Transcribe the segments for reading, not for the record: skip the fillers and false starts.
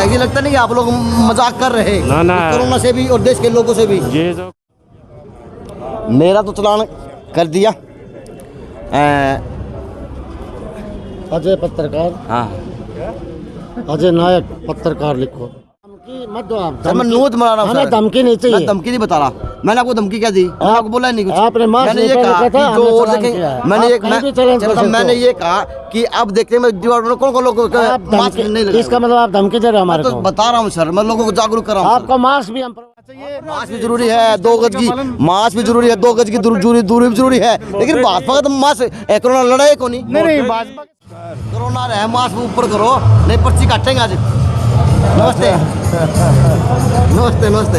ये लगता नहीं कि आप लोग मजाक कर रहे हैं ना कोरोना से भी और देश के लोगों से भी। ये जो मेरा तो चलान कर दिया। अजय पत्रकार, हाँ अजय नायक पत्रकार लिखो। धमकी मत दो आप। सर मैं नोट मार रहा हूँ हमें सर। धमकी नहीं चाहिए। मैं धमकी नहीं बता रहा। मैंने आपको धमकी क्या दी? मैंने आपको बोला नहीं कुछ। आपने मास्क मैंने ये नहीं कहा पहना था, कि जो हमने और चलान देखें किया है। मैंने आप एक कहीं भी चलान कर सकते मैंने हो। ये कहा कि अब देखते हैं मैं दीवार में कौन कौन लोग आप मास्क नहीं धमकी, लगा। इसका मतलब आप धमकी दे रहे हो हमारे तो को। बता रहा हूँ सर, मैं लोगों को जागरूक कर रहा हूँ। आपका मास्क भी हम मास्क भी जरूरी है, 2 गज की मास्क भी जरूरी है, 2 गज की दूरी भी जरूरी है, लेकिन भाजपा का तो मास्क कोरोना लड़ाई को नहीं भाजपा कोरोना रहे मास्क ऊपर करो, नहीं पर्ची काटेंगे आज। नमस्ते नमस्ते नमस्ते।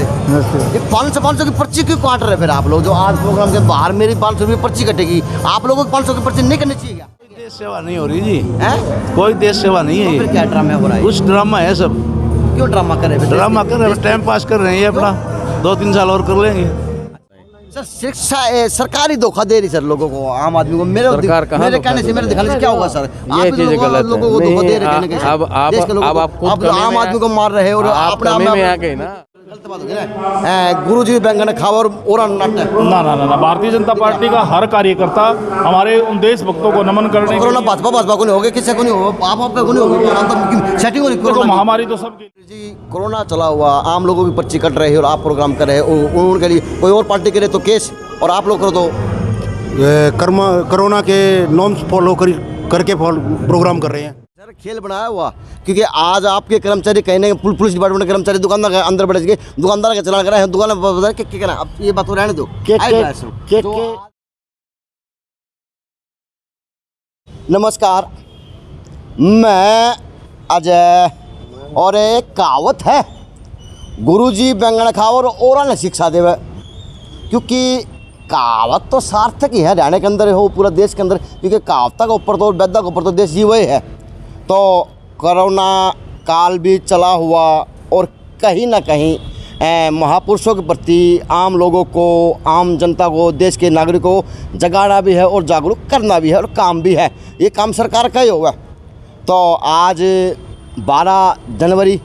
ये 500 की पर्ची क्यों काट रहे फिर आप लोग? जो आज प्रोग्राम के बाहर मेरी 500 की पर्ची कटेगी, आप लोगों को 500 की पर्ची नहीं करनी चाहिए क्या? देश सेवा नहीं हो रही जी, हैं? कोई देश सेवा नहीं है तो फिर ये। क्या ड्रामा हो रहा है? कुछ ड्रामा है सब, क्यों ड्रामा कर रहे हैं? ड्रामा कर रहे हैं, टाइम पास कर रहे हैं ये अपना। 2-3 साल और कर लेंगे। सर शिक्षा सरकारी धोखा दे रही सर लोगों को, आम आदमी को। मेरे सरकार कहाँ मेरे धोखा कहने से दे मेरे रही है? दिखाने से क्या होगा सर? ये चीज़ गलत है। लोगों को धोखा दे रहे हैं कहने के। अब आप देश के लोगों को- खुद आप कमी आम में आदमी को मार रहे हो और आप अपने कमी में आ गए ना। गलत बात हो गई ना। गुरुजी बैंगन खावा और नट है। ना भारतीय जनता पार्टी का हर कार्यकर्ता हमारे उन देशभक्तों को नमन करने के कोरोना भाजपा को नहीं होगा, किसी को नहीं होगा, आप आपका को नहीं होगा, सेटिंग हो रही लिए कोरोना महामारी तो सब जी। कोरोना चला हुआ, आम लोगों की पर्ची कट रही है और आप प्रोग्राम कर रहे हो उनके लिए। कोई और पार्टी करे तो केस, और आप लोग करो तो कोरोना के नॉर्म्स फॉलो करके प्रोग्राम कर रहे हैं। सर खेल बनाया हुआ, क्योंकि आज आपके कर्मचारी कहने पुलिस डिपार्टमेंट के कर्मचारी दुकानदार के अंदर बैठ के दुकानदार का चलान कर रहे हैं, दुकान में क्या कहना। अब ये बात तो रहने दो। नमस्कार, मैं अजय, और एक कहावत है, गुरुजी बैंगन खाओ और ओरा ने शिक्षा देवे। क्योंकि कहावत तो सार्थक ही है हरियाणा के अंदर हो, पूरा देश के अंदर, क्योंकि कहावता के ऊपर तो वैदा के ऊपर तो देश जीवे है। तो कोरोना काल भी चला हुआ और कहीं ना कहीं महापुरुषों के प्रति आम लोगों को, आम जनता को, देश के नागरिकों को जगाना भी है और जागरूक करना भी है और काम भी है। ये काम सरकार का ही होगा। तो आज 12 जनवरी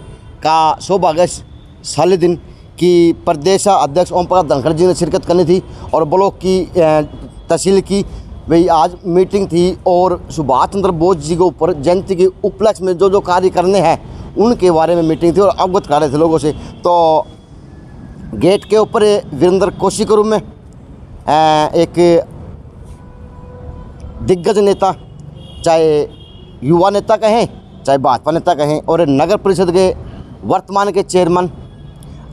का सौभाग्यशाली दिन की प्रदेश अध्यक्ष ओम प्रकाश धनखड़ जी ने शिरकत करनी थी और ब्लॉक की तहसील की भाई आज मीटिंग थी, और सुभाष चंद्र बोस जी के ऊपर जयंती के उपलक्ष्य में जो कार्य करने हैं उनके बारे में मीटिंग थी और अवगत कर रहे थे लोगों से। तो गेट के ऊपर वीरेंद्र कोशी के रूप में एक दिग्गज नेता, चाहे युवा नेता कहें चाहे भाजपा नेता कहें, और नगर परिषद के वर्तमान के चेयरमैन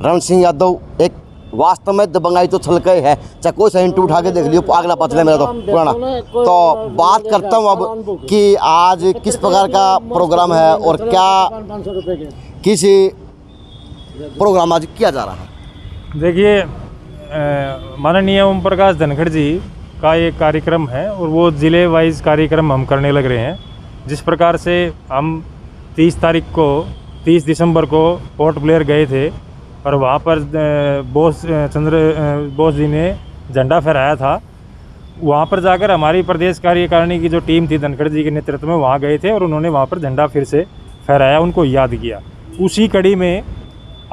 रण सिंह यादव, एक वास्तव में दबंगाई तो छलके है, चाहे कोई सा इंटरव्यू उठा के देख लियो, अगला पचले मेरा तो पुराना। तो बात करता हूँ अब कि आज किस प्रकार का प्रोग्राम है और क्या किस प्रोग्राम आज किया जा रहा है। देखिए, माननीय ओम प्रकाश धनखड़ जी का एक कार्यक्रम है और वो ज़िले वाइज कार्यक्रम हम करने लग रहे हैं। जिस प्रकार से हम 30 दिसंबर को पोर्ट ब्लेयर गए थे और वहाँ पर बोस जी ने झंडा फहराया था। वहाँ पर जाकर हमारी प्रदेश कार्यकारिणी की जो टीम थी धनखड़ जी के नेतृत्व में वहाँ गए थे और उन्होंने वहाँ पर झंडा फिर से फहराया, उनको याद किया। उसी कड़ी में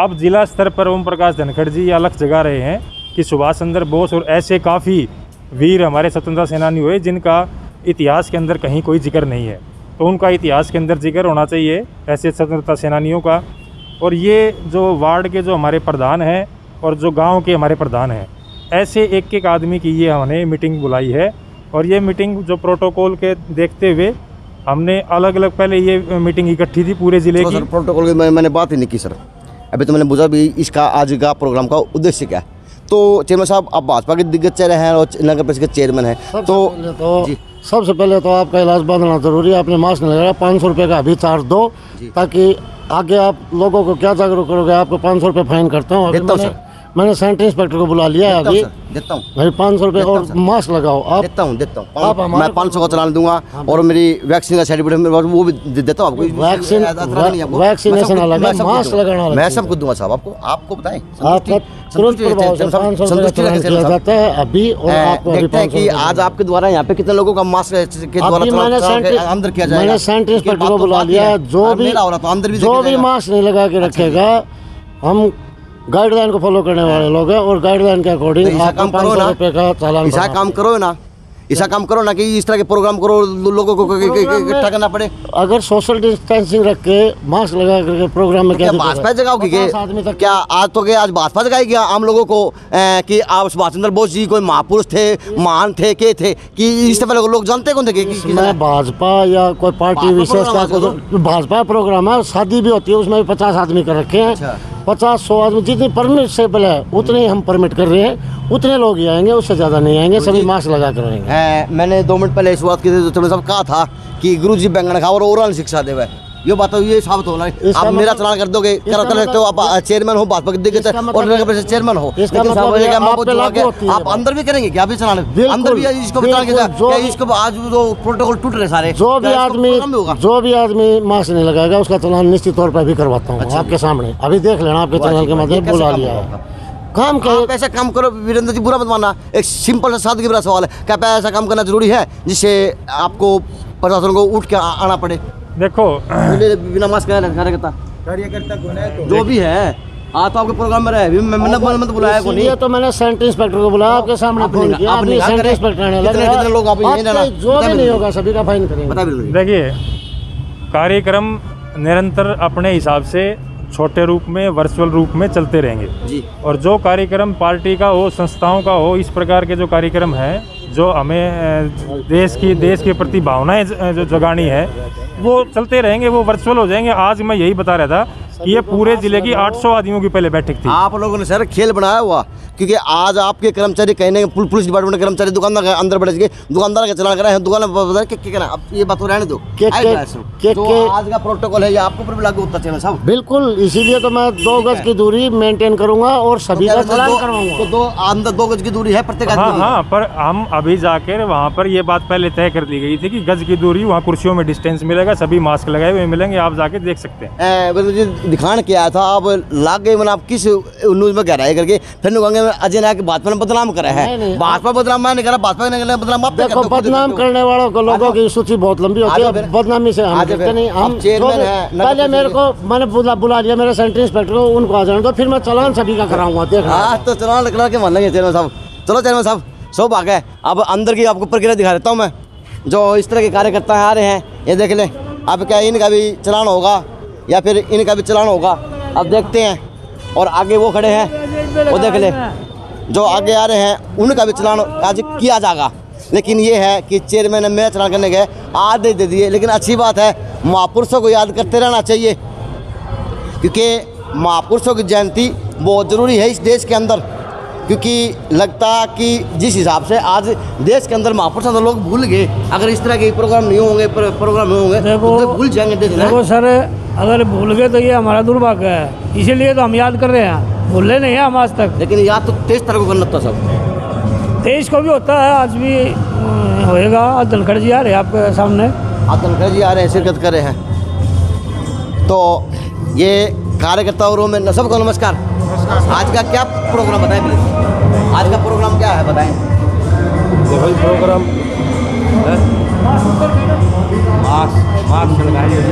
अब जिला स्तर पर ओम प्रकाश धनखड़ जी अलग जगा रहे हैं कि सुभाष चंद्र बोस और ऐसे काफ़ी वीर हमारे स्वतंत्रता सेनानी हुए जिनका इतिहास के अंदर कहीं कोई जिक्र नहीं है, तो उनका इतिहास के अंदर जिक्र होना चाहिए ऐसे स्वतंत्रता सेनानियों का। और ये जो वार्ड के जो हमारे प्रधान हैं और जो गांव के हमारे प्रधान हैं, ऐसे एक आदमी की ये हमने मीटिंग बुलाई है। और ये मीटिंग जो प्रोटोकॉल के देखते हुए हमने अलग अलग, पहले ये मीटिंग इकट्ठी थी पूरे ज़िले की। प्रोटोकॉल की मैंने बात ही नहीं की सर, अभी तो मैंने बुझा भी इसका आज का प्रोग्राम का उद्देश्य क्या है। तो चेयरमैन साहब, आप भाजपा के दिग्गज चेहरे हैं और नगर परिषद के चेयरमैन हैं, तो सबसे पहले तो आपका इलाज बांधना जरूरी है। आपने मास्क नहीं लगाया, 500 रुपये का अभी चार्ज दो, ताकि आगे आप लोगों को क्या जागरूक करोगे। आपको 500 रुपये फाइन करता हूँ। मैंने सेंट्रल इंस्पेक्टर को बुला लिया है अभी, देता हूँ भाई 500 रुपये और मास्क लगाओ आप। देता हूँ आप हमारे मैं 500 का चलान दूंगा और मेरी वैक्सीन का सर्टिफिकेट मेरे पास, वो भी देता हूँ आपको। वैक्सीनेशन अलग है, मास्क लगाना अलग मैं है। सब कुछ दूंगा साहब, आपको बताएं। आपका तुरंत प्रभाव से 500 रुपये का चलान किया जाता है अभी, और आपको अभी देखते हैं 500 कि रुपये आज आपके द्वारा यहाँ पे कितने लोगों का मास्क के द्वारा अभी मैंने अंदर किया जाएगा। मैंने सेंटर इंस्पेक्टर को बुला लिया, जो भी मास्क नहीं लगा के रखेगा, हम गाइडलाइन को फॉलो करने वाले लोग हैं, और गाइडलाइन के अकॉर्डिंग आपको 500 रुपये का चालान ऐसा काम करो ना, ऐसा काम करो ना कि इस तरह के प्रोग्राम करो, लोगों को इकट्ठा करना पड़े। अगर सोशल डिस्टेंसिंग रख के मास्क लगा करके प्रोग्राम में क्या भाजपा जगाओगी? क्या आज तो क्या आज भाजपा जगाएगी आम लोगों को कि आप सुभाष चंद्र बोस जी कोई महापुरुष थे, महान थे, के थे, कि इससे पहले लोग जानते कौन थे कि भाजपा या कोई पार्टी विशेष का भाजपा प्रोग्राम है। शादी भी होती है, उसमें भी 50 आदमी कर रखे हैं, 50-100 आदमी जितनी परमिट से पहले उतने ही हम परमिट कर रहे हैं, उतने लोग ही आएंगे, उससे ज़्यादा नहीं आएंगे, सभी मास्क लगा कर रहेंगे। मैंने 2 मिनट पहले शुरुआत की थी तो तुमने सब कहा था कि गुरुजी बैंगन खाओ और ओरल शिक्षा देवे, ये बात ये साबित होना है। आप मेरा चलान कर दोगे, कर सकते हो, आप चेयरमैन हो भाजपा के चेयरमैन हो, आप अंदर भी करेंगे क्या? अभी चलान अंदर भी इसको इसको आज जो प्रोटोकॉल टूट रहे सारे, जो भी आदमी मास्क नहीं लगाएगा उसका चलान निश्चित तौर पर भी करवाता हूँ आपके सामने। अभी देख लेना, आपके चैनल के माध्यम बुला लिया है। काम क्या ऐसा काम करो वीरेंद्र जी, बुरा मत मानना, एक सिंपल सा सादगी भरा सवाल है, क्या ऐसा काम करना जरूरी है जिससे आपको प्रशासन को उठ के आना पड़े? देखो बिना मास्क कार्यकर्ता जो भी है आज तो आपके प्रोग्राम में रहे, मैंने बुलाया को नहीं, तो मैंने सेंटर इंस्पेक्टर को बुलाया, आपके सामने फोन किया, आपने सेंटर इंस्पेक्टर ने लगा लोग आप जो भी नहीं होगा सभी का फाइन करेंगे। देखिए, कार्यक्रम निरंतर अपने हिसाब से छोटे रूप में, वर्चुअल रूप में चलते रहेंगे जी। और जो कार्यक्रम पार्टी का हो, संस्थाओं का हो, इस प्रकार के जो कार्यक्रम है, जो हमें देश के प्रति भावनाएं जो जगानी है, वो चलते रहेंगे, वो वर्चुअल हो जाएंगे। आज मैं यही बता रहा था कि ये पूरे जिले की 800 आदमियों की पहले बैठक थी। आप लोगों ने सर खेल बनाया हुआ, क्योंकि आज आपके कर्मचारी कहने पुलिस डिपार्टमेंट के कर्मचारी दुकानदार के अंदर बैठ गए, दुकानदार का चलान करा है, दुकान क्या अब ये बात हो रहने दो। आज का प्रोटोकॉल है ये आपको ऊपर लागू होता है साहब। बिल्कुल, इसीलिए तो मैं 2 गज की दूरी मेंटेन करूंगा और सभी का चलान करवाऊंगा। तो 2 गज की दूरी है प्रत्येक आदमी। हाँ, पर हम अभी जाकर वहाँ पर ये बात पहले तय कर दी गई थी कि गज की दूरी, वहाँ कुर्सियों में डिस्टेंस मिलेगा, सभी मास्क लगाए हुए मिलेंगे, आप जाके देख सकते हैं। दिखाने के आया था, अब लाग गए मैंने, आप किस न्यूज में गहराई करके फिर अजय नायक भाजपा ने बदनाम करा है। भाजपा बदनाम मैं नहीं करा, भाजपा ने बदनाम आप देखो, बदनाम करने वालों को लोगों की सूची बहुत लंबी होती है, बदनामी से हम करते नहीं। हम पहले मेरे को मैंने बुला लिया मेरे सेंटर इंस्पेक्टर को, उनको आ जाने दो, फिर मैं चलान सभी का कराऊंगा। देखना तो चलान करा के मान लेंगे चेयरमैन साहब। चलो चेयरमैन साहब, सब आ गए। अब अंदर की आपको प्रक्रिया दिखा देता हूँ मैं, जो इस तरह के कार्यकर्ता आ रहे हैं, ये देख लें। अब क्या इनका भी चलान होगा या फिर इनका भी चलान होगा, अब देखते हैं। और आगे वो खड़े हैं, वो देख ले, जो आगे आ रहे हैं उनका भी चलान आज किया जाएगा। लेकिन ये है कि चेयरमैन मेरा चलान करने गए, आधे दे दिए। लेकिन अच्छी बात है, महापुरुषों को याद करते रहना चाहिए, क्योंकि महापुरुषों की जयंती बहुत ज़रूरी है इस देश के अंदर। क्योंकि लगता कि जिस हिसाब से आज देश के अंदर महापुरुषों तो लोग भूल गए, अगर इस तरह के प्रोग्राम नहीं होंगे तो भूल जाएंगे। देखो सर, अगर भूल गए तो ये हमारा दुर्भाग्य है, इसीलिए तो हम याद कर रहे हैं, भूले नहीं है हम आज तक। लेकिन याद तो 23 तारीख को करना था सब, 23 को भी होता है, आज भी होएगा। आज धनखड़ जी आ रहे हैं आपके सामने, आज धनखड़ जी आ रहे हैं, शिरकत कर रहे हैं। तो ये कार्यकर्ताओं में सबको नमस्कार। आज का क्या प्रोग्राम बताएं प्लीज, आज का प्रोग्राम क्या है बताएं। देखो प्रोग्राम मास्क लगाइए।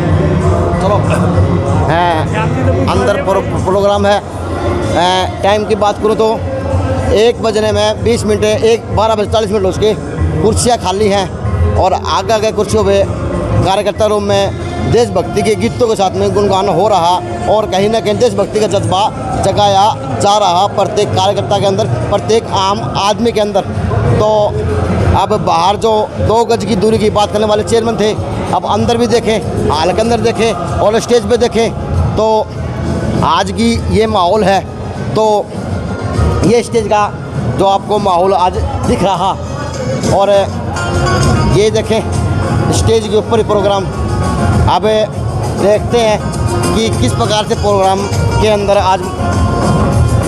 चलो है अंदर प्रोग्राम है। टाइम की बात करूँ तो 1 बजने में 20 मिनट है, 12 बजे 40 मिनट उसके कुर्सियाँ खाली हैं और आगे कुर्सियों पे कार्यकर्ता रूम में देशभक्ति के गीतों के साथ में गुणगान हो रहा और कहीं ना कहीं देशभक्ति का जज्बा जगाया जा रहा प्रत्येक कार्यकर्ता के अंदर, प्रत्येक आम आदमी के अंदर। तो अब बाहर जो 2 गज की दूरी की बात करने वाले चेयरमैन थे, अब अंदर भी देखें, हाल के अंदर देखें और स्टेज पे देखें, तो आज की ये माहौल है। तो ये स्टेज का जो आपको माहौल आज दिख रहा और ये देखें स्टेज के ऊपर ही प्रोग्राम। अब देखते हैं कि किस प्रकार से प्रोग्राम के अंदर आज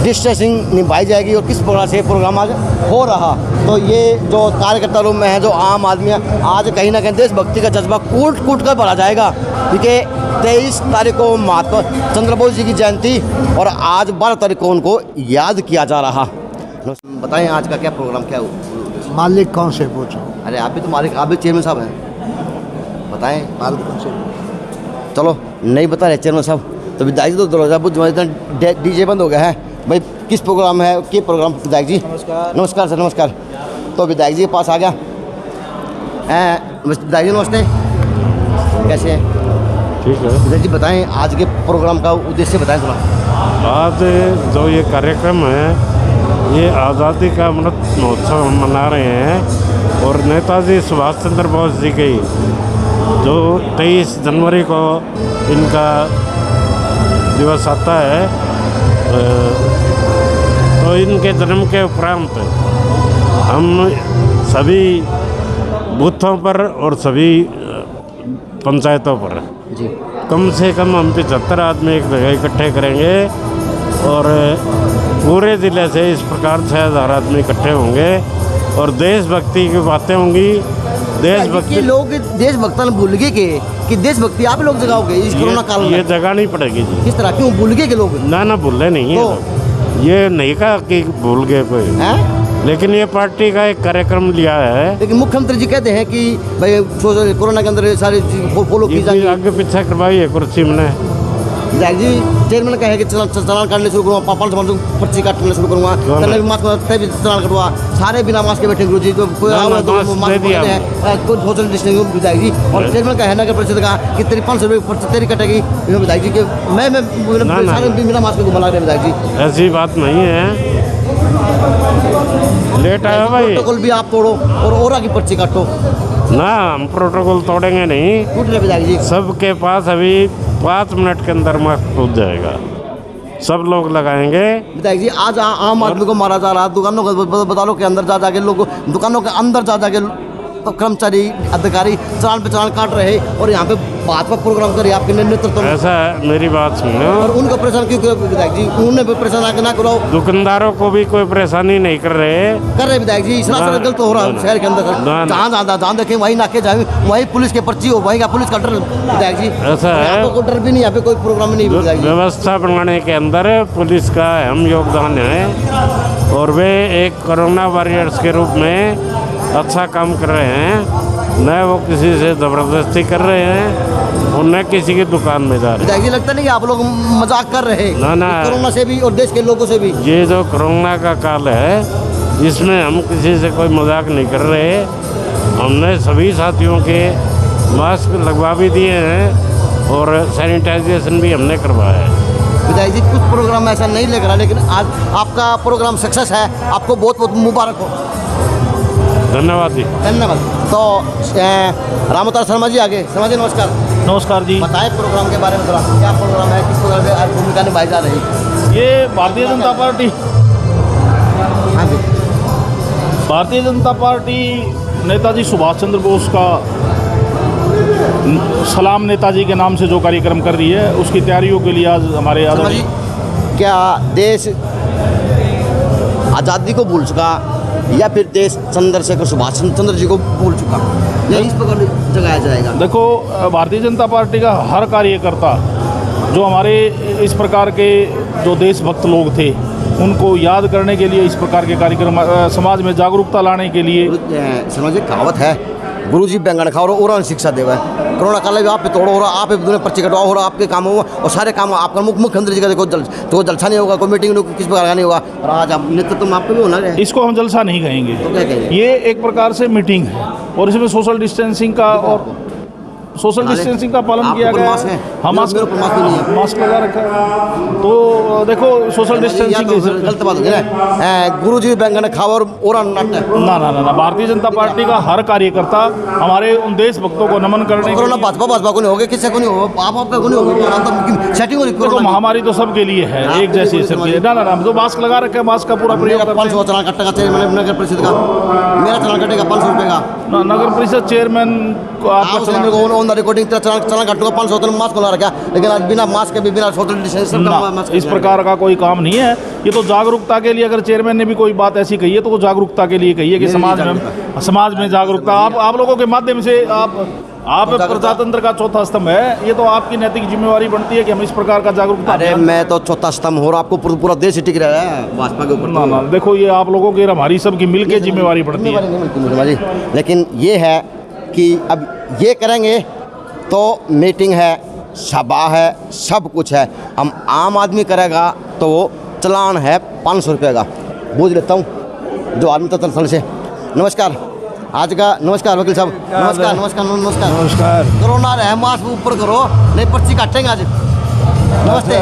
डिस्टेंसिंग निभाई जाएगी और किस प्रकार से प्रोग्राम आज हो रहा। तो ये जो कार्यकर्ता लोग में है, जो आम आदमी है, आज कहीं ना कहीं देशभक्ति का जज्बा कूट कूट कर भरा जाएगा, क्योंकि 23 तारीख को महात्मा चंद्र बोस जी की जयंती और आज 12 तारीख को उनको याद किया जा रहा। बताएं आज का क्या प्रोग्राम, क्या हो? मालिक कौन से पूछो? अरे आप भी तो मालिक, आप भी चेयरमैन साहब हैं, बताएं मालिक कौन से? चलो नहीं बता रहे चेयरमैन साहब, तो विधायक जी तो इतना डीजे बंद हो गया है भाई, किस प्रोग्राम है, क्या प्रोग्राम? विधायक जी नमस्कार सर, नमस्कार। तो विधायक जी के पास आ गया, विधायक जी नमस्ते, कैसे हैं? ठीक है। विधायक जी बताएं आज के प्रोग्राम का उद्देश्य बताएं थोड़ा। आज जो ये कार्यक्रम है, ये आज़ादी का अमृत महोत्सव हम मना रहे हैं और नेताजी सुभाष चंद्र बोस जी की जो 23 जनवरी को इनका दिवस आता है, तो इनके जन्म के उपरांत हम सभी बूथों पर और सभी पंचायतों पर जी कम से कम हम 75 आदमी एक जगह इकट्ठे करेंगे और पूरे ज़िले से इस प्रकार 6000 आदमी इकट्ठे होंगे और देशभक्ति की बातें होंगी। देशभक्ति लोग देशभक्ता भूल गए कि देशभक्ति आप लोग जगाओगे इस कोरोना काल में? ये जगानी पड़ेगी जी। किस तरह, क्यों भूल गए के लोग? ना भूले नहीं है, ये नहीं कहा कि भूल गए कोई हैं? लेकिन ये पार्टी का एक कार्यक्रम लिया है। लेकिन मुख्यमंत्री जी कहते हैं कि भाई कोरोना के अंदर सारी चीज फॉलो की जाएगी। आगे पीछे करवाई है कुर्सी में। विधायक जी चेयरमैन कहे कि चालान काटने शुरू करूँगा, 500 पर्ची काटने शुरू करूँगा, तने भी मास्क भी चालान कटवा, सारे बिना मास्क के बैठे गुरु जी, तो कोई सोशल डिस्टेंसिंग। विधायक जी और चेयरमैन का है नगर परिषद का कि तेरी 500 रुपये पर्ची तेरी कटेगी। विधायक जी के मैं बिना मास्क को बुला रहे विधायक जी, ऐसी बात नहीं है। लेट आया भाई, प्रोटोकॉल भी आप तोड़ो और आगे पर्ची काटो ना, हम प्रोटोकॉल तोड़ेंगे नहीं। टूट रहे विधायक जी, सबके पास अभी 5 मिनट के अंदर मास्क पहुँच जाएगा, सब लोग लगाएंगे। विधायक जी आज आम आदमी को मारा जा रहा है, दुकानों के बाजारों के अंदर जा जाके लोग, दुकानों के अंदर जा जाके कर्मचारी अधिकारी चालान पे चालान काट रहे और यहाँ पे भाजपा प्रोग्राम कर आपके नेतृत्व में। ऐसा है, मेरी बात सुनो। और उनको परेशान क्यों करो विधायक जी? उन्हें परेशान आके ना करो। दुकानदारों को भी कोई परेशानी नहीं कर रहे विधायक जी, सरासर गलत हो रहा है शहर के अंदर। जहाँ देखें वहीं नाके जाए, वहीं पुलिस के पर्ची हो, वहीं का पुलिस का डर। विधायक जी ऐसा है, कोई डर भी नहीं, यहाँ पे कोई प्रोग्राम नहीं। व्यवस्था बनाने के अंदर पुलिस का अहम योगदान है और वे एक कोरोना वॉरियर्स के रूप में अच्छा काम कर रहे हैं, न वो किसी से ज़बरदस्ती कर रहे हैं और न किसी की दुकान में जा रहे हैं। विधायक जी लगता नहीं कि आप लोग मजाक कर रहे हैं ना कोरोना से भी और देश के लोगों से भी? ये जो कोरोना का काल है, इसमें हम किसी से कोई मजाक नहीं कर रहे। हमने सभी साथियों के मास्क लगवा भी दिए हैं और सैनिटाइजेशन भी हमने करवाया है। विधायक जी कुछ प्रोग्राम ऐसा नहीं लेकर आया, लेकिन आज आपका प्रोग्राम सक्सेस है, आपको बहुत बहुत मुबारक हो। धन्यवाद जी। धन्यवाद। तो रामोतार शर्मा जी आगे। शर्मा जी नमस्कार। नमस्कार जी। बताएं प्रोग्राम के बारे में थोड़ा, क्या प्रोग्राम है, किस प्रोग्राम में आज भूमिका निभाई जा रही है? ये भारतीय जनता पार्टी, हाँ जी, भारतीय जनता पार्टी नेताजी सुभाष चंद्र बोस का सलाम नेताजी के नाम से जो कार्यक्रम कर रही है, उसकी तैयारियों के लिए आज हमारे शर्मा जी क्या देश आज़ादी को भूल चुका या फिर देश चंद्रशेखर सुभाष चंद्र जी को भूल चुका, या इस प्रकार जगाया जाएगा? देखो, भारतीय जनता पार्टी का हर कार्यकर्ता जो हमारे इस प्रकार के जो देशभक्त लोग थे, उनको याद करने के लिए इस प्रकार के कार्यक्रम, समाज में जागरूकता लाने के लिए। शर्मा जी कहावत है, गुरु जी बैंगन खाओ और शिक्षा देवा। कोरोना काल में आप पे तोड़ो हो रहा, आप पे पर्ची कटवाओ हो रहा, आपके काम हुआ और सारे काम आपका मुख्यमंत्री जी का देखो तो जलसा नहीं होगा, कोई मीटिंग किस प्रकार का नहीं होगा, और आज आप नेतृत्व में आपको भी होना है। इसको हम जलसा नहीं कहेंगे, तो क्या कहेंगे? ये एक प्रकार से मीटिंग है और इसमें सोशल डिस्टेंसिंग का और सोशल डिस्टेंसिंग का पालन किया गया है। हम मास्क लगा रखा है, तो देखो सोशल डिस्टेंसिंग गलत बात होगी ना, गुरु जी बैंगन खाओ और ना। भारतीय जनता पार्टी का हर कार्यकर्ता हमारे उन देशभक्तों को नमन करने। कोरोना भाजपा को नहीं होगा, किससे को नहीं होगा, आपका को नहीं होगा, सेटिंग हो रही। देखो महामारी तो सबके लिए है, एक जैसी सबके। ना तो मास्क लगा रखे, मास्क का पूरा प्रयोग। 500 चलान कटेगा चेयरमैन नगर परिषद का, मेरा चलान कटेगा 500 रुपये का। नगर परिषद चेयरमैन को आपका रिकॉर्डिंग चलान काटूंगा 500 मास्क लगा रखा, लेकिन आज बिना मास्क के भी बिना सोशल डिस्टेंस इस प्रकार प्रकार का कोई काम नहीं है। ये तो जागरूकता के लिए, अगर चेयरमैन ने भी कोई बात ऐसी कही है तो वो जागरूकता के लिए कही है कि समाज में जागरूकता। आप लोगों के माध्यम से आप प्रजातंत्र का चौथा स्तंभ है, ये तो आपकी नैतिक जिम्मेवारी बनती है कि हम इस प्रकार का जागरूकता। अरे मैं तो चौथा स्तंभ हो रहा, आपको पूरा देश ही टिक रहा है भाजपा के ऊपर। ना देखो, ये आप लोगों की हमारी सबकी मिलके जिम्मेवारी पड़ती है। लेकिन ये है कि अब ये करेंगे तो मीटिंग है, सभा है, सब कुछ है। हम आम आदमी करेगा तो चलान है 500 रुपये का, बूझ लेता हूँ जो आदमी तत्ल से। नमस्कार आज का, नमस्कार वकील साहब, नमस्कार नमस्कार नमस्कार नमस्कार। कोरोना रहे, मास्क ऊपर करो नहीं पर्ची काटेंगे आज। नमस्ते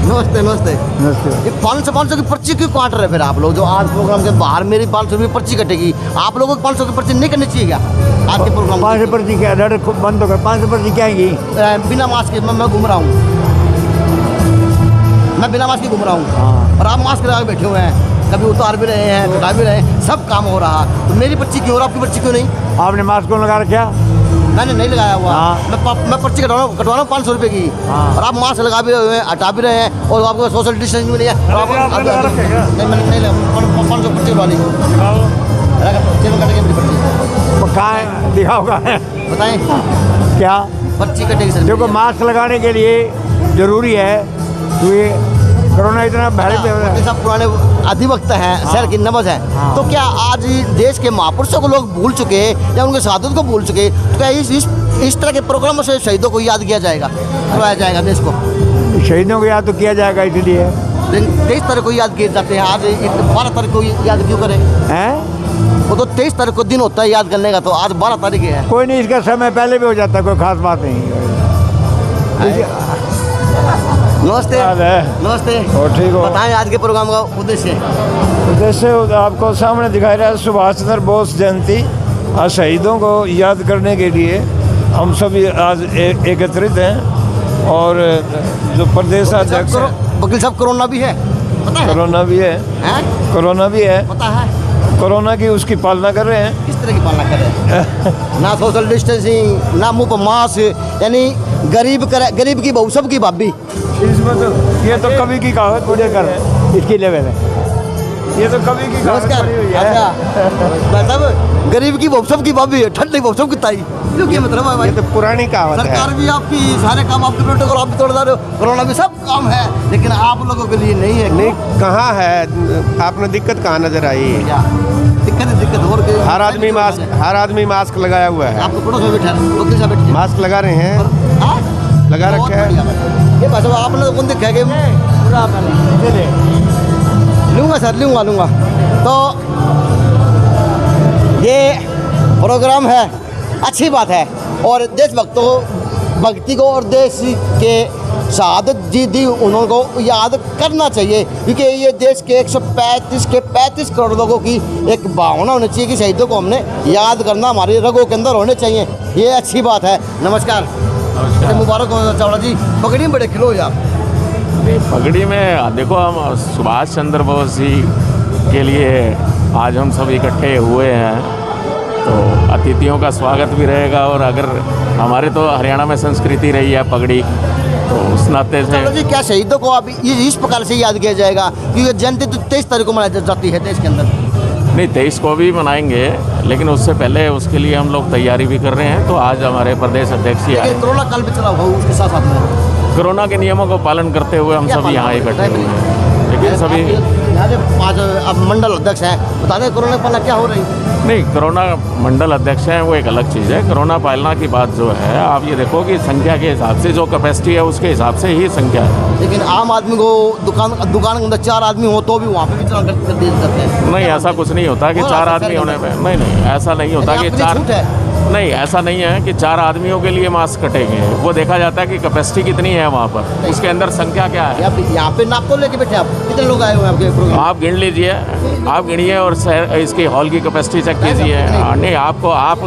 नमस्ते नमस्ते नमस्ते। ये 500 की पर्ची क्यों काट रहे फिर आप लोग? जो आज प्रोग्राम के बाहर मेरी 500 रुपये पर्ची कटेगी, आप लोगों को 500 की पर्ची नहीं करनी चाहिए क्या आज के प्रोग्राम? 500 पर्ची क्या डर बंद होकर 500 पर्ची क्या आएंगी? बिना मास्क के मैं घूम रहा हूँ, मैं बिना मास्क के घूम रहा हूँ और आप मास्क लगा के बैठे हुए हैं, कभी उतार भी रहे हैं, घटा भी रहे हैं, सब काम हो रहा। तो मेरी पर्ची क्यों और आपकी पर्ची क्यों नहीं? आपने मास्क कौन लगा रखा? मैंने नहीं लगाया हुआ। हाँ। मैं पर्ची कटवा रहा हूँ 500 रुपये की। हाँ। और आप मास्क लगा भी रहे हैं, हटा भी रहे हैं और आपको सोशल डिस्टेंसिंग भी नहीं है। नहीं मैंने नहीं लगा, 500 पर्ची कटवा ली, कटेगी मेरी पर्ची। कहाँ है? दिखाओ कहाँ है? बताएं क्या पर्ची कटेगी सर? देखो, मास्क लगाने के लिए ज़रूरी है तो ये कोरोना इतना भारी पे हो रहा है। सब पुराने अधिवक्ता हैं, शहर की नब्ज है। तो क्या आज देश के महापुरुषों को लोग भूल चुके या उनके शहादत को भूल चुके? तो क्या इस तरह के प्रोग्रामों से शहीदों को याद किया जाएगा, करवाया जाएगा देश को? शहीदों को याद तो किया जाएगा, इसलिए 23 तारीख को याद किए जाते हैं, आज 12 तारीख को याद क्यों करें? हैं? वो तो 23 तारीख को दिन होता है याद करने का, तो आज 12 तारीख है। कोई नहीं, इसका समय पहले भी हो जाता है, कोई खास बात नहीं। नमस्ते नमस्ते, और ठीक हो? बताएं आज के प्रोग्राम का उद्देश्य। जैसे आपको सामने दिखाई रहा है, सुभाष चंद्र बोस जयंती, आज शहीदों को याद करने के लिए हम सभी आज एकत्रित हैं। और जो प्रदेश अध्यक्ष हैं, वकील साहब कोरोना भी है, पता है? कोरोना भी है, कोरोना भी है, पता है? कोरोना की उसकी पालना कर रहे हैं। किस तरह की पालना कर रहे हैं? ना सोशल डिस्टेंसिंग, ना मुंह पर मास्क, यानी गरीब की बहू सब की भाभी। इसमें तो ये तो कभी की कहावत पूरे कर इसकी लेवल है, ये तो कभी की कहावत नमस्कार। पड़ी हुई है। अच्छा साहब, गरीब की बहू सब की भाभी, ठंडी बहू सब की ताई, क्या मतलब है भाई? ये तो पुरानी कहावत है। सरकार भी आपकी, सारे काम आपके प्रोटोकॉल आप भी तोड़ रहे हो, कोरोना भी सब काम है, लेकिन आप लोगों के लिए नहीं है। नहीं, कहाँ है? आपने दिक्कत कहाँ नजर आई? क्या दिक्कत और हर आदमी मास्क लगाया हुआ है। आपको पड़ोस में बैठा है, वकील साहब बैठे मास्क लगा रहे हैं, हैं? लगा बहुत रखे बढ़िया है। भाई। ये भाई आपने तो कौन देखा कि लूँगा सर, लूँगा। तो ये प्रोग्राम है, अच्छी बात है, और भक्ति को और देश के शहादत जी दी उनको याद करना चाहिए, क्योंकि ये देश के 135 करोड़ लोगों की एक भावना होनी चाहिए कि शहीदों को हमने याद करना हमारे रगों के अंदर होने चाहिए। ये अच्छी बात है। नमस्कार, मुबारक हो चावड़ा जी, पगड़ी में बड़े खिलो यार। पगड़ी में देखो, हम सुभाष चंद्र बोस जी के लिए आज हम सब इकट्ठे हुए हैं, तो अतिथियों का स्वागत भी रहेगा। और अगर हमारे तो हरियाणा में संस्कृति रही है पगड़ी, तो उस नाते से चलो जी, क्या शहीदों को अभी इस प्रकार से याद किया जाएगा? क्योंकि जयंती तो 23 तारीख को मनाई जाती है देश के अंदर। नहीं, 23 को भी मनाएंगे, लेकिन उससे पहले उसके लिए हम लोग तैयारी भी कर रहे हैं। तो आज हमारे प्रदेश अध्यक्ष जी आए, कोरोना काल भी चला हुआ उसके साथ साथ में कोरोना के नियमों को पालन करते हुए हम सभी यहाँ इकट्ठे हुए हैं। लेकिन सभी यहाँ जो 5 अब मंडल अध्यक्ष हैं, बता दें कोरोना पालना क्या हो रही? नहीं, कोरोना मंडल अध्यक्ष हैं वो एक अलग चीज़ है। कोरोना पालना की बात जो है, आप ये देखो कि संख्या के हिसाब से जो कैपेसिटी है उसके हिसाब से ही संख्या है। लेकिन आम आदमी को दुकान के अंदर 4 आदमी हो तो भी वहाँ पे भी चलान कर दिए जाते हैं। नहीं, ऐसा कुछ नहीं होता कि 4 आदमी होने में, नहीं ऐसा नहीं होता कि 4, नहीं ऐसा नहीं है कि 4 आदमियों के लिए मास्क कटेंगे। वो देखा जाता है कि कैपेसिटी कितनी है वहाँ पर, उसके अंदर संख्या क्या है। यहाँ पे नाप तो लेके बैठे आप, कितने लोग आए हुए हैं आपके प्रोग्राम? आप गिन लीजिए, आप गिनिए और इसकी हॉल की कैपेसिटी चेक कीजिए। नहीं, आप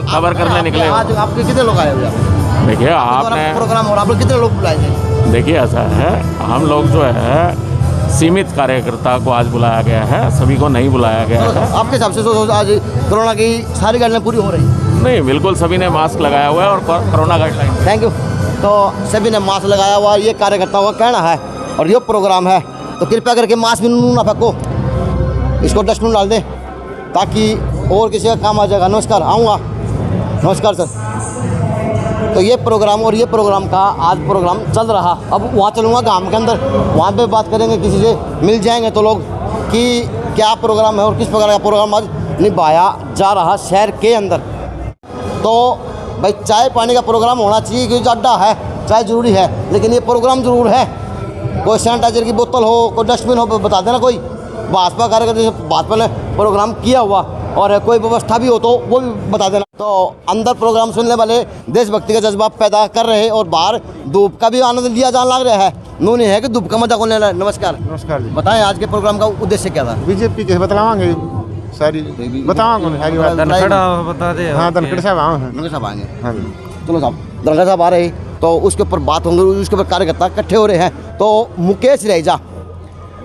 खबर करने निकले हो। आज आपके कितने लोग आए हुए हैं? देखिए, आपने प्रोग्राम और आपने कितने लोग बुलाए थे? देखिए, ऐसा है, हम लोग जो है सीमित कार्यकर्ता को आज बुलाया गया है, सभी को नहीं बुलाया गया है। आपके हिसाब से तो आज कोरोना की सारी गाइडलाइन पूरी हो रही? नहीं, बिल्कुल सभी ने मास्क लगाया हुआ है और कोरोना गाइडलाइन। Thank you. तो सभी ने मास्क लगाया हुआ है, ये कार्यकर्ताओं का कहना है। और ये प्रोग्राम है तो कृपया करके मास्क भी ना फेंको, इसको डस्टबिन डाल दें ताकि और किसी का काम आ जाएगा। नमस्कार, आऊँगा। नमस्कार सर। तो ये प्रोग्राम और ये प्रोग्राम का आज प्रोग्राम चल रहा, अब वहाँ चलूँगा गांव के अंदर, वहाँ पे बात करेंगे, किसी से मिल जाएंगे तो लोग कि क्या प्रोग्राम है और किस प्रकार का प्रोग्राम आज निभाया जा रहा शहर के अंदर। तो भाई चाय पानी का प्रोग्राम होना चाहिए क्योंकि अड्डा है, चाय ज़रूरी है, लेकिन ये प्रोग्राम ज़रूर है। कोई सैनिटाइजर की बोतल हो, कोई डस्टबिन हो, बता देना। कोई भाजपा कार्यकर्ता जैसे भाजपा ने प्रोग्राम किया हुआ और कोई व्यवस्था भी हो तो वो भी बता देना। तो अंदर प्रोग्राम सुनने वाले देशभक्ति का जज्बा पैदा कर रहे और बाहर धूप का भी आनंद लिया जाने लग रहा है। नू नहीं है कि धूप का मजा कौन लेना है। नमस्कार। नमस्कार जी। बताएं आज के प्रोग्राम का उद्देश्य क्या था? बीजेपी के बतावांगे सारी बतावांगे सारी बात। बता दे। हाँ, धनखड़ साहब आए धनखड़ साहब आएंगे। हाँ जी, चलो साहब, धनखड़ साहब आ रहे तो उसके ऊपर बात होंगे, उसके ऊपर कार्यकर्ता इकट्ठे हो रहे हैं। तो मुकेश रहेजा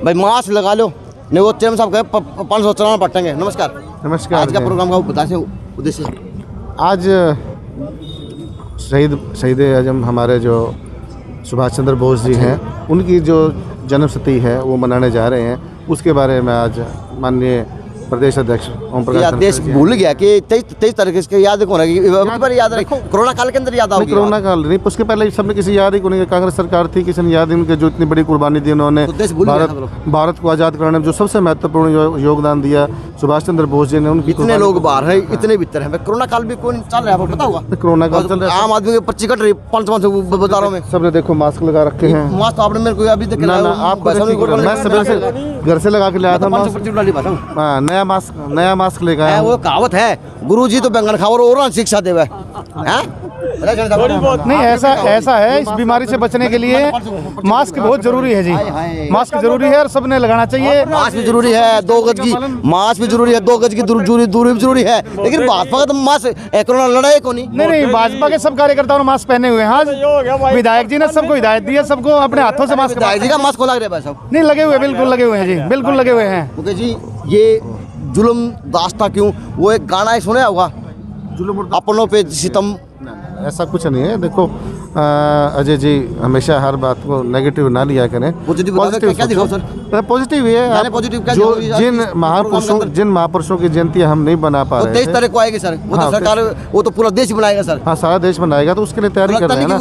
भाई मास्क लगा लो, नहीं वो चेयरमैन साहब कहे 500 चलाना पटेंगे। नमस्कार। नमस्कार। आज का प्रोग्राम का बताए उद्देश्य? आज शहीद आजम हमारे जो सुभाष चंद्र बोस जी हैं, उनकी जो जन्मशती है वो मनाने जा रहे हैं। उसके बारे में आज माननीय प्रदेश अध्यक्ष ओम प्रकाश देश भूल गया कि 23 तारीख से याद कौन है? पर याद रहे कोरोना काल के अंदर याद आओगी। कोरोना काल नहीं, उसके पहले सबने किसी याद ही को नहीं। कांग्रेस सरकार थी, किसी ने याद ही उनके जो इतनी बड़ी कुर्बानी दी उन्होंने भारत को आज़ाद कराने में जो सबसे महत्वपूर्ण योगदान दिया सुभाष चंद्र बोस जी ने। उनकी इतने लोग बाहर हैं, इतने भीतर हैं। कोरोना काल भी कौन चल रहा है पता होगा? कोरोना काल चल रहा है, आम आदमी की पर्ची कट रही 500 बाजारों में। सबने देखो मास्क लगा रखे हैं। मास्क आपने मेरे को अभी तक मैं सुबह घर से लगा के लाया था। नया मास्क लेकर आया। वो कहावत है, गुरुजी तो बैंगन खाओ और शिक्षा देवे। नहीं, ऐसा है, इस बीमारी से बचने के लिए मास्क बहुत जरूरी है जी। मास्क जरूरी है और सबने लगाना चाहिए। मास्क भी जरूरी है, 2 गज की मास्क भी जरूरी है, 2 गज की दूरी भी जरूरी है। लेकिन भाजपा का तो मास्क कोरोना लड़ाई को नहीं, भाजपा के सब कार्यकर्ताओं ने मास्क पहने हुए हैं। हाँ, विधायक जी ने सबको हिदायत दी है, सबको अपने हाथों से मास्क। विधायक जी का मास्क लग रहा है सब? नहीं लगे हुए, बिल्कुल लगे हुए हैं जी, बिल्कुल लगे हुए हैं। ओके जी, ये जुल्म दास्ता क्यों, वो एक गाना ही सुना होगा, अपनों पे सितम। ऐसा कुछ नहीं है। देखो अजय जी हमेशा हर बात को नेगेटिव ना लिया करें, पॉजिटिव क्या दिखाओ सर? पॉजिटिव है। पॉजिटिव क्या? जो जिन महापुरुषों की जयंती हम नहीं बना पा रहे, 23 तारीख को आएगी सर। वो तो सरकार, वो तो पूरा देश बनाएगा सर। हाँ, सारा देश बनाएगा, तो उसके लिए तैयारी कर रहे हैं ना।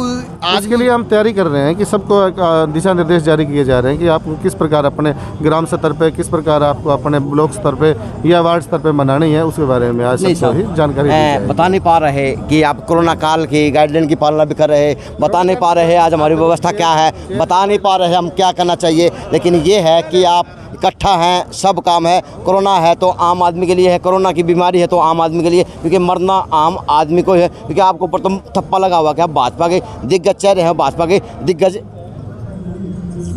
आज के लिए हम तैयारी कर रहे हैं कि सबको दिशा निर्देश जारी किए जा रहे हैं कि आप किस प्रकार अपने ग्राम स्तर पे, किस प्रकार आपको अपने ब्लॉक स्तर पे या वार्ड स्तर पे मनानी है, उसके बारे में आज सबको ही जानकारी बता नहीं पा रहे कि आप कोरोना काल की गाइडलाइन की पालना भी कर रहे, बता नहीं पा रहे आज हमारी व्यवस्था क्या है, बता नहीं पा रहे हम क्या करना चाहिए। लेकिन ये है कि आप इकट्ठा हैं, सब काम है। कोरोना है तो आम आदमी के लिए है, कोरोना की बीमारी है तो आम आदमी के लिए, क्योंकि मरना आम आदमी को है। क्योंकि आपको ऊपर तो थप्पा लगा हुआ कि आप भाजपा के दिग्गज चेहरे हैं, भाजपा के दिग्गज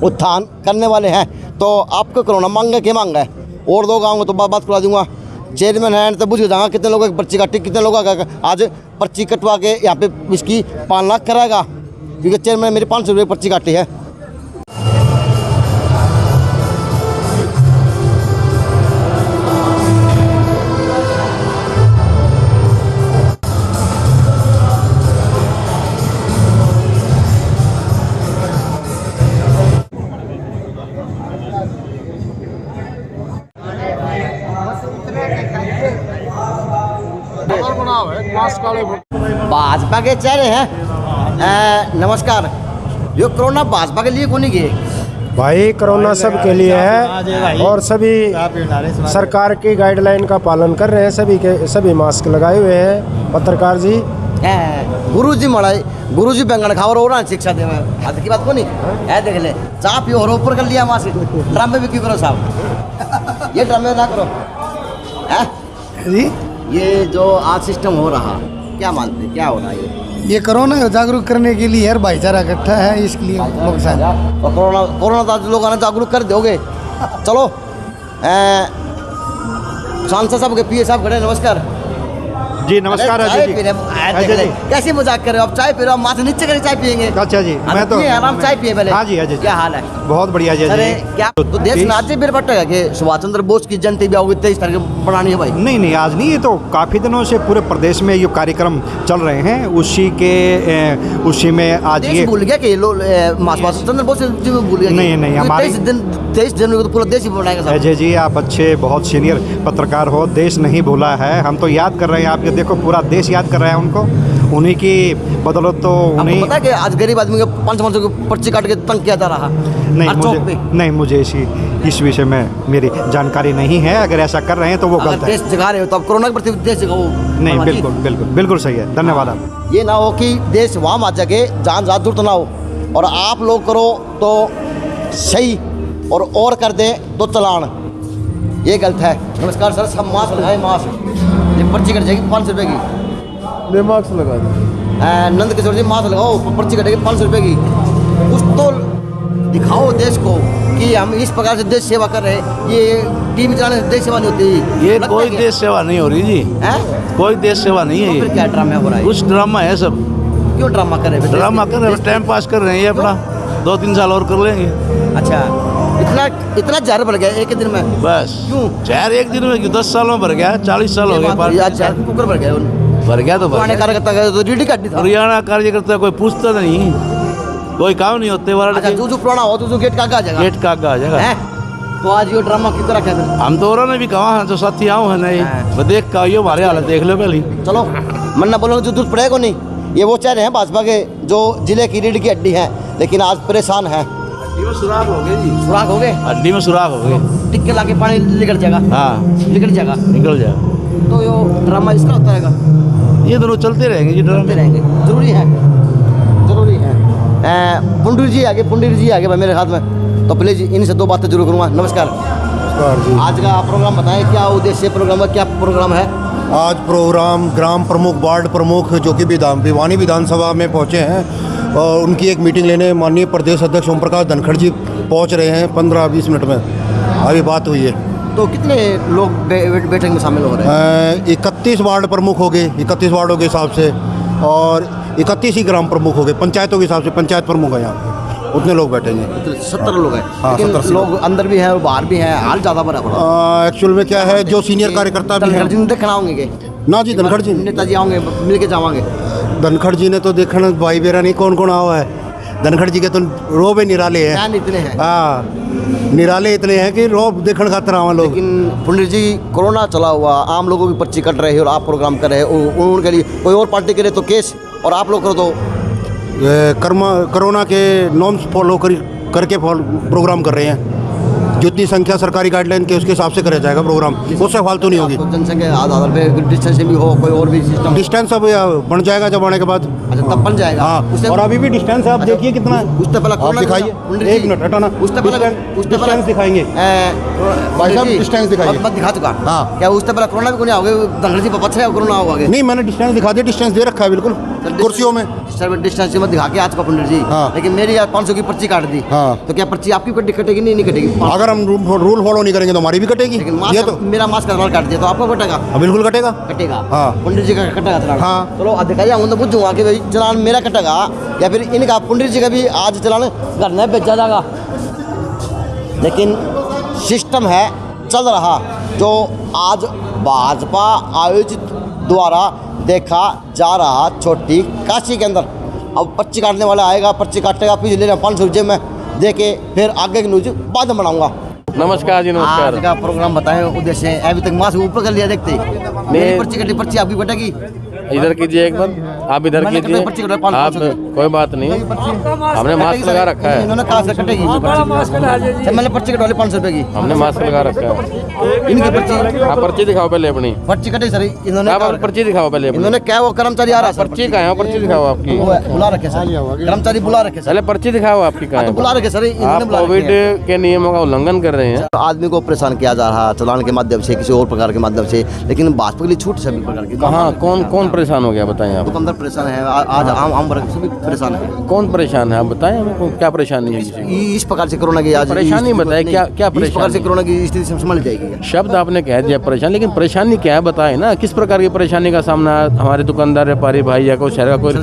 उत्थान करने वाले हैं, तो आपको कोरोना मांगे के मांगा है। और लोग आऊँगे तो बात करवा दूंगा। चेयरमैन है तो बुझ जाऊँगा कितने लोगों की पर्ची काटी, कितने लोग आज पर्ची कटवा के यहाँ पे इसकी पालना कराएगा, क्योंकि चेयरमैन मेरी 500 रुपये पर्ची काटी है। भाजपा के चेहरे हैं। नमस्कार। ये कोरोना भाजपा के लिए कौन नहीं गए भाई? कोरोना सब के लिए है और सभी सरकार की गाइडलाइन का पालन कर रहे हैं। सभी मास्क लगाए हुए हैं। पत्रकार जी, गुरुजी मड़ाई, गुरुजी बैंगन खाओ और शिक्षा दे, हद की बात को नहीं है। देख ले, चाह पियो और ऊपर कर लिया मास्क। ड्रामे भी क्यों करो साहब? ये ड्रामे ना करो है। ये जो आज सिस्टम हो रहा, क्या मानते हैं क्या हो रहा है? ये कोरोना को जागरूक करने के लिए हर भाईचारा इकट्ठा है, इसके लिए और कोरोना तो लोग जागरूक कर दोगे। चलो सांसद साहब के पीए साहब खड़े, नमस्कार। जी नमस्कार चाय अजय पी जी। रहे हैं। कैसे मजाक कर रहे हो आप? चाय पी रहे हो, माथे नीचे करके चाय पियेंगे? अच्छा जी, मैं तो आराम चाय पिए पहले। हाँ जी अजय जी। क्या हाल है? बहुत बढ़िया अजय अरे जी। क्या तो देश में आज फिर बटेगा कि सुभाष चंद्र बोस की जयंती भी आओगी 23 तारीख को बनानी है भाई? नहीं आज नहीं, ये तो काफ़ी दिनों से पूरे प्रदेश में ये कार्यक्रम चल रहे हैं। उसी में आज देश ये भूल गया कि सुभाष चंद्र बोस जी भूल गया? नहीं, हमारी 23 जनवरी को तो पूरा देश ही बनाएगा साहब। अजय जी आप अच्छे बहुत सीनियर पत्रकार हो, देश नहीं भूला है, हम तो याद कर रहे हैं आपके, देखो पूरा देश याद कर रहा है उनको, उन्हीं की बदौलत तो उन्हीं। पता है कि आज गरीब आदमी को 500 की पर्ची काट के तंग किया जा रहा नहीं मुझे इस विषय में मेरी जानकारी नहीं है। अगर ऐसा कर रहे हैं तो वो गलत है। देश जगा रहे हो तो अब कोरोना के प्रति देश जगाओ। नहीं बिल्कुल सही है, धन्यवाद आप। ये ना हो कि देश वहाँ मत जगे जहाँ जरूरत ना हो और आप लोग करो तो सही और कर दे तो चलान, ये गलत है। नमस्कार सर, सब मास्क लगाए, मास्क ये पर्ची कट जाएगी 500 रुपये की। मास्क लगा दो। नंद किशोर जी मास्क लगाओ, पर्ची कटेगी 500 रुपये की। कुछ तो दिखाओ देश को कि हम इस प्रकार से देश सेवा कर रहे हैं। ये टीवी चलाने से देश सेवा नहीं होती। ये कोई देश सेवा नहीं हो रही जी, कोई देश सेवा नहीं है। तो फिर क्या ड्रामा हो रहा है? कुछ ड्रामा है सब। क्यों ड्रामा कर रहे हैं? ड्रामा कर रहे हैं, टाइम पास कर रहे हैं, ये अपना 2-3 साल और कर लेंगे। अच्छा, इतना जहर बढ़ गया एक दिन में? बस क्यों जहर एक दिन में 10 सालों में भर गया, 40 साल हो गए। जहर कुकर भर गया भर गया तो कार्यकर्ता तो रीढ़ी का हड्डी था। हरियाणा कार्यकर्ता कोई पूछता नहीं, कोई काम नहीं होते। अच्छा, जो पुराना हो तो गेट का आ जाएगा। गेट का आ जाएगा। तो आज ये ड्रामा कितना रखा था? हम तो और ने भी कहा है, जो साथी आओ है नहीं देख का यो हमारे हालत देख लो पहले। चलो मन्ना बोलो जो दूध पड़ेगा नहीं। ये वो चेहरे हैं भाजपा के जो जिले की रीढ़ की हड्डी है, लेकिन आज परेशान है। हड्डी में सुराख हो गए जी, सुराख हो गए, हड्डी में सुराख हो गए। टिक्के लाके पानी निकल जाएगा। हाँ निकल जाएगा। तो ये ड्रामा इसका होता रहेगा, ये दोनों चलते रहेंगे जी, चलते रहेंगे। जरूरी है। पुंडीर जी आगे भाई मेरे हाथ में, तो प्लीज इनसे 2 बातें जरूर करूँगा। नमस्कार जी। आज का प्रोग्राम बताएं, क्या उद्देश्य प्रोग्राम का, क्या प्रोग्राम है? आज प्रोग्राम ग्राम प्रमुख, वार्ड प्रमुख जो कि भिवानी विधानसभा में पहुंचे हैं और उनकी एक मीटिंग लेने माननीय प्रदेश अध्यक्ष ओम प्रकाश धनखड़ जी पहुंच रहे हैं 15-20 मिनट में। अभी बात हुई है। तो कितने लोग बैठक में शामिल हो रहे हैं? 31 वार्ड प्रमुख हो गए, 31 वार्डों के हिसाब से, और 31 ही ग्राम प्रमुख हो गए, पंचायतों के हिसाब से पंचायत प्रमुख है यहाँ, उतने लोग बैठेंगे। 70 लोग हैं। हाँ, लेकिन 70 लोग अंदर भी हैं और बाहर भी हैं, हाल ज़्यादा बड़ा पड़ा। एक्चुअल में क्या है, जो सीनियर कार्यकर्ता भी हैं। धनखड़ जी देखना होंगे ना जी, धनखड़ जी नेताजी आओगे, मिल के जावांगे। धनखड़ जी ने तो देखना भाई बेरा नहीं कौन आवा है। धनखड़ जी के तो रोबे निराले हैं। इतने हैं। हाँ, निराले इतने हैं कि रोब देखने खातर आवा लोग। लेकिन पुंडित जी, कोरोना चला हुआ, आम लोगों की पर्ची कट रही है और आप प्रोग्राम कर रहे हैं। उनके लिए कोई और पार्टी करे तो केस, और आप लोग करो तो कोरोना के नॉर्म्स फॉलो करके प्रोग्राम कर रहे हैं। जितनी संख्या सरकारी गाइडलाइन के उसके हिसाब से कराया जाएगा प्रोग्राम, उससे फालतू नहीं होगी। जनसंख्या आधार पे डिस्टेंस भी हो, कोई और भी सिस्टम डिस्टेंस अब बन जाएगा जब आने के बाद। अच्छा, तब बन जाएगा। हाँ, और अभी भी डिस्टेंस है, आप देखिए कितना है। उससे पहले आप दिखाइए, 1 मिनट हटाना। डिस्टेंस दिखाएंगे भाई साहब, डिस्टेंस दिखाइए। मत दिखा चुका। हाँ, क्या उससे पहले कोरोना भी कोई आओगे? धनखड़ जी पक्ष है कोरोना आओगे? नहीं, मैंने डिस्टेंस दिखा दिया, डिस्टेंस दे रखा है बिल्कुल कुर्सियों में। डिस्टेंस मत दिखा के आज का पुंडित जी। हाँ। लेकिन मेरी आज 500 की पर्ची काट दी। हाँ। तो क्या पर्ची आपकी कटेगी? नहीं कटेगी। अगर हम रूल फॉलो नहीं करेंगे तो हमारी भी कटेगी। ये तो मेरा मास्क का काट दिया तो आपको कटेगा? बिल्कुल कटेगा। हाँ, पुंडित जी का कटेगा चलान। हाँ। चलो अधिकारी आऊँगा तो पूछूंगा कि भाई चलान मेरा कटेगा या फिर इनका, पुंडित जी का भी आज चलान घर में भेजा जाएगा। लेकिन सिस्टम है चल रहा, जो आज भाजपा आयोजित द्वारा देखा जा रहा छोटी काशी के अंदर। अब पर्ची काटने वाला आएगा, पर्ची काटेगा, फिर लेना 500 जेब में दे के फिर आगे की न्यूज बाद में बनाऊंगा। नमस्कार जी, नमस्कार। आज का प्रोग्राम बताएं उद्देश्य। अभी तक मास्क ऊपर कर लिया, देखते मेरी पर्ची कटी, पर्ची आपकी कटेगी। इधर कीजिए एक बार, आप इधर कीजिए। आप कोई बात नहीं, हमने मास्क लगा रखा है। इन्होंने कहा से कटेगी मैंने पर्ची कटवा ली 500 रुपये की। हमने मास्क लगा रखा है। इनकी पर्ची, आप पर्ची दिखाओ पहले अपनी। पर्ची कटे सर इन्होंने, पर्ची दिखाओ पहले। इन्होंने क्या वो कर्मचारी आ रहा है? पर्ची कहाँ है? पर्ची दिखाओ आपकी। बुला रखे सर, कर्मचारी बुला रखे सर। पहले पर्ची दिखाओ आपकी कहाँ है? बुला रखे सर। आप कोविड के नियमों का उल्लंघन कर रहे हैं। आदमी को परेशान किया जा रहा चलान के माध्यम से, किसी और प्रकार के माध्यम से, लेकिन भाजपा के लिए छूट सभी प्रकार की। कहाँ कौन परेशान हो गया बताएं आप? दुकानदार परेशान है, आज आम वर्ग सभी परेशान है। कौन परेशान है आप बताएं हमको, क्या परेशानी है किसी को? इस प्रकार से कोरोना की आज परेशानी बताए, क्या क्या इस प्रकार से परेशानी? कोरोना की स्थिति संभाल जाएगी। शब्द आपने कह दिया परेशान, लेकिन परेशानी क्या है बताएं ना, किस प्रकार की परेशानी का सामना हमारे दुकानदार व्यापारी भाई या कोई शहर का कोई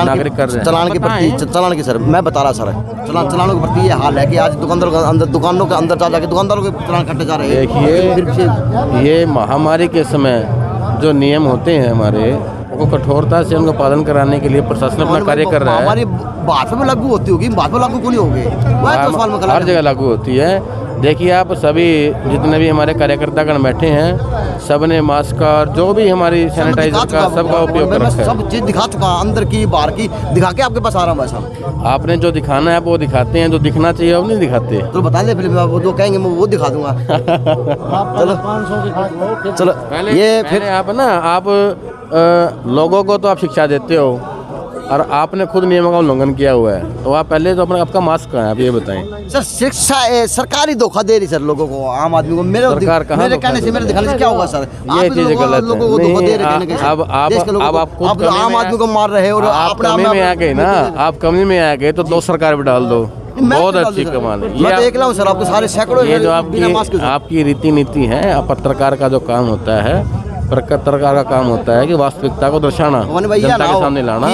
नागरिक कर रहे हैं? चलान के प्रति, चलान की सर मैं बता रहा सर, चलानों के प्रति ये हाल है कि आज दुकानदारों के अंदर, दुकानों के अंदर जा जाके दुकानदारों के चलान कटते जा रहे हैं। देखिए, ये महामारी के समय जो नियम होते हैं हमारे, वो कठोरता से उनको पालन कराने के लिए प्रशासन अपना कार्य कर रहा है। हमारी बात में लागू होती होगी, बात में लागू क्यों नहीं होगी? हर जगह लागू होती है। देखिए आप सभी जितने भी हमारे कार्यकर्तागण बैठे हैं, सब ने मास्क और जो भी हमारी सैनिटाइजर का सबका उपयोग कर रखा है। सब चीज़ दिखा चुका, अंदर की बाहर की दिखा के आपके पास आ रहा हूँ साहब। आपने जो दिखाना है वो दिखाते हैं, जो दिखना चाहिए वो नहीं दिखाते। तो बता दे फिल्म, वो जो कहेंगे मैं वो दिखा दूंगा। चलो 500 दिखा, चलो ये फिर आप ना, आप लोगों को तो आप शिक्षा देते हो और आपने खुद नियमों का उल्लंघन किया हुआ है, तो आप पहले तो अपना आपका मास्क कहाँ है आप ये बताएं। सर शिक्षा सरकारी धोखा दे रही सर लोगों को, आम आदमी को। मेरे सरकार कहाँ मेरे कहने से, मेरे दिखाने से क्या होगा सर? ये चीज़ गलत लोगों को धोखा दे रहे हैं। अब आप आम आदमी को मार रहे हो और आप कमी में आ गए ना, आप कमी में आ गए तो दो सरकार भी डाल दो, बहुत अच्छी कमाल है। मैं देख रहा हूँ सर, आपको सारे सैकड़ों ये जो आपकी रीति नीति है, पत्रकार का जो काम होता है, पत्रकार का काम होता है कि वास्तविकता को दर्शाना, जनता के सामने लाना।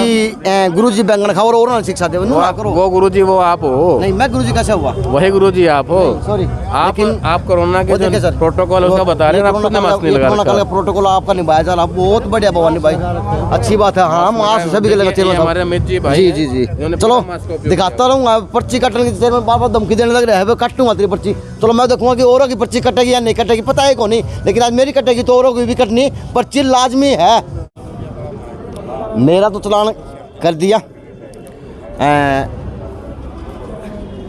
गुरुजी बैंगन खाओ और ना शिक्षा दे, वो गुरुजी वो आप हो? नहीं, मैं गुरुजी कैसे हुआ? वही गुरुजी आप हो। सॉरी, आप कोरोना के जो प्रोटोकॉल उसका बता रहे हैं, आप खुद मास्क नहीं लगा रखा। प्रोटोकॉल आपका निभाया जा रहा, बहुत बढ़िया भवानी भाई, अच्छी बात है। हाँ, मास्क सभी के लिए हमारे अमित जी भाई। जी चलो दिखाता रहूँगा। पर्ची कटने की चेयर में बार बार धमकी देने लग रहा है, काटूंगा तेरी पर्ची। चलो मैं देखूंगा कि औरों की पर्ची कटेगी या नहीं कटेगी, पता है कौन नहीं, लेकिन आज मेरी कटेगी तो औरों की भी कटनी, पर्ची लाजमी है। मेरा तो चलान कर दिया।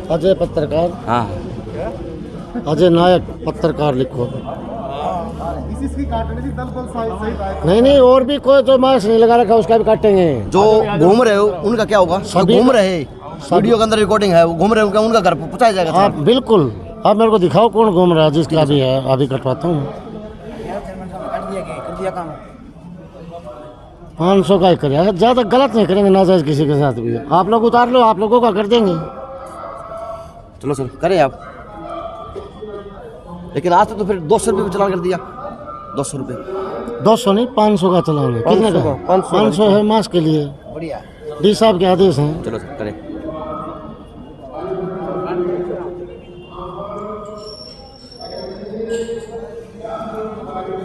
अजय पत्रकार, हाँ अजय नायक पत्रकार लिखो। नहीं, और भी कोई जो मास्क नहीं लगा रखा उसका भी काटेंगे। जो घूम रहे हो उनका क्या होगा? घूम रहे वीडियो के अंदर रिकॉर्डिंग है, वो घूम रहे हो, उनका घर पहुंचाया जाएगा। हाँ बिल्कुल, आप मेरे को दिखाओ कौन घूम रहा है, जिसका भी है अभी कटवाता हूँ। 500 का ही करेगा, ज़्यादा गलत नहीं करेंगे नाजायज किसी के साथ भी। आप लोग उतार लो, आप लोगों का कर देंगे। चलो सर करें आप, लेकिन आज तो फिर 200 रुपये चलान कर दिया। 200 रुपये, 200 नहीं 500 का चलान है। कितने का? 500 है मास्क के लिए। बढ़िया, डी साहब के आदेश हैं। चलो सर करें।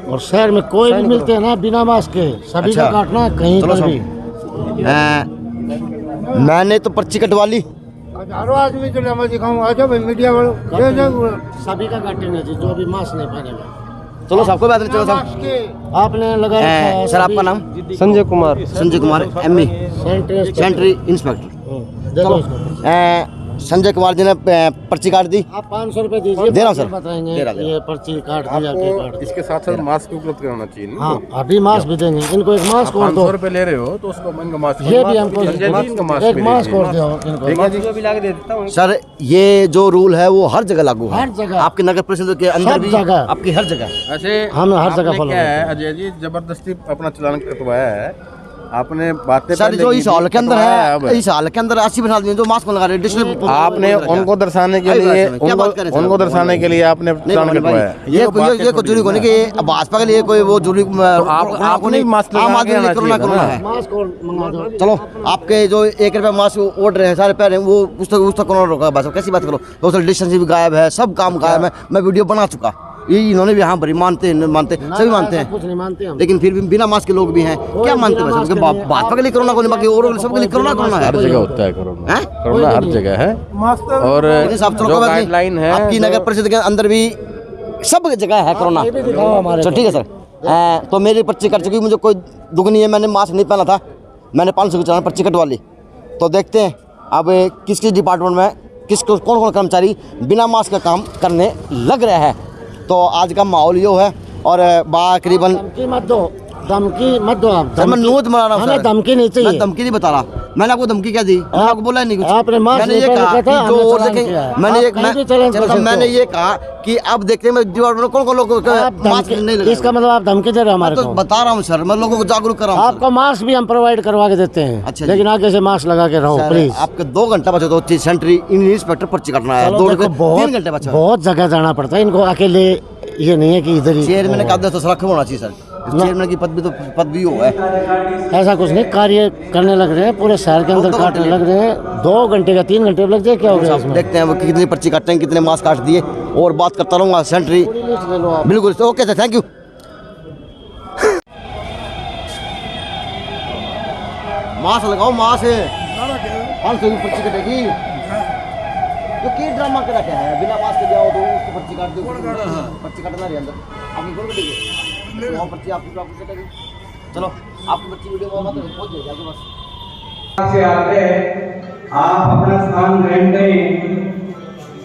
और शहर में कोई भी मिलते हैं ना बिना मास्क के, सभी का काटना कहीं पर भी। मैंने तो पर्ची कटवा ली। आदमी को मैं दिखाऊं, आ जाओ मीडिया वालों, सभी का काटेंगे जी, जो अभी मास्क नहीं पहनेगा। चलो सबको बात नहीं। चलो साहब आपने लगाया। सर आपका नाम? Sanjay Kumar. Sanjay Kumar, ME sentry inspector. चलो संजय कुमार जी ने पर्ची काट दी। आप 500 रुपये दीजिए, दे रहा हूँ सर, बताएंगे ये पर्ची काट दिया। इसके साथ साथ मास्क उपलब्ध कराना चाहिए। हाँ अभी मास्क भी देंगे इनको, एक मास्क और दो। 500 रुपये ले रहे हो तो उसको मास्क, ये भी हमको एक मास्क और दो इनको। सर ये जो रूल है वो हर जगह लागू है, हर जगह, आपके नगर परिषद के अंदर भी, आपकी हर जगह। ऐसे हम हर जगह फॉलो क्या है अजय जी, जबरदस्ती अपना चलान कटवाया है आपने। बातें सर जो इस हॉल के अंदर है, इस हॉल के अंदर 80% आदमी जो मास्क लगा रहे हैं, आपने उनको दर्शाने के लिए, उनको दर्शाने के लिए आपने चलान कटवाया। ये कोई जरूरी नहीं कि भाजपा के लिए कोई वो जरूरी, आपने मास्क आम आदमी ने कोरोना है। चलो आपके जो 1 रुपया मास्क ओढ़ रहे हैं सारे पैर, वो उसका कोरोना रोका है। कैसी बात करो, सोशल डिस्टेंसिंग गायब है, सब काम गायब है। मैं वीडियो बना चुका, ये इन्होंने भी हाँ भरी मानते सभी मानते हैं, कुछ नहीं मानते हम, लेकिन फिर भी बिना मास्क के लोग भी हैं। क्या मानते हैं? भाजपा के लिए कोरोना को नहीं, बाकी और सबके लिए कोरोना है। हर जगह होता है कोरोना, कोरोना हर जगह है। और जो गाइडलाइन है आपकी नगर परिषद के अंदर भी सब जगह है कोरोना। तो ठीक है सर, तो मेरी पर्ची कट चुकी, मुझे कोई दुख नहीं है। मैंने मास्क नहीं पहना था, मैंने 500 की चलान पर्ची कटवा ली। तो देखते हैं अब किस किस डिपार्टमेंट में कौन कौन कर्मचारी बिना मास्क का काम करने लग रहा है। तो आज का माहौल यो है, और करीबन धमकी मत दो आप। सर मैं नोट बना रहा हूँ। हमें धमकी नहीं चाहिए। मैं धमकी नहीं बता रहा। मैंने आपको धमकी क्या दी? मैंने आपको बोला नहीं कुछ। आपने मास्क मैंने ये नहीं कहा पहना था, कि जो हमने और चलान देखें, किया है। मैंने आप एक कहीं भी चलान कर सकते हो। मैंने ये कहा कि अब देखते हैं दीवार में कौन कौन लोग मास्क नहीं लगा। इसका मतलब आप धमकी दे रहे हो हमारे तो को। बता रहा हूँ सर, मैं लोगों को जागरूक कर रहा हूँ। आपको मास्क भी हम प्रोवाइड करवा के देते हैं। अच्छा, लेकिन आगे से मास्क लगा के रहो प्लीज। आपके 2 घंटा बचा तो सेंट्री इंस्पेक्टर पर्ची कटना है। 3 घंटे बचा। बहुत जगह जाना पड़ता है इनको, अकेले ये नहीं है कि इधर ही। चेयरमैन का तो सलाख होना चाहिए सर। चेयरमैन की पद भी हो है। ऐसा कुछ नहीं, कार्य करने लग रहे हैं पूरे शहर के अंदर, काटने लग रहे हैं। 2 घंटे का 3 घंटे लग जाए क्या हो गया इसमें? देखते हैं वो कितनी पर्ची काटते हैं, कितने मास्क काट दिए, और बात करता रहूँगा सेंट्री। बिल्कुल okay sir, thank you. Mask लगाओ, मास्क हाल से पर्ची कटेगी। तो क्या ड्रामा कर रखा है? बिना मास्क के जाओ तो उसको पर्ची काट दो। पर्ची काटना रही अंदर आपकी कौन कटेगी? वहाँ पर्ची आपकी कटेगी। चलो आपकी पर्ची वीडियो में पहुँच जाएगी आपके पास। से आते हैं, आप अपना स्थान ग्रहण करें।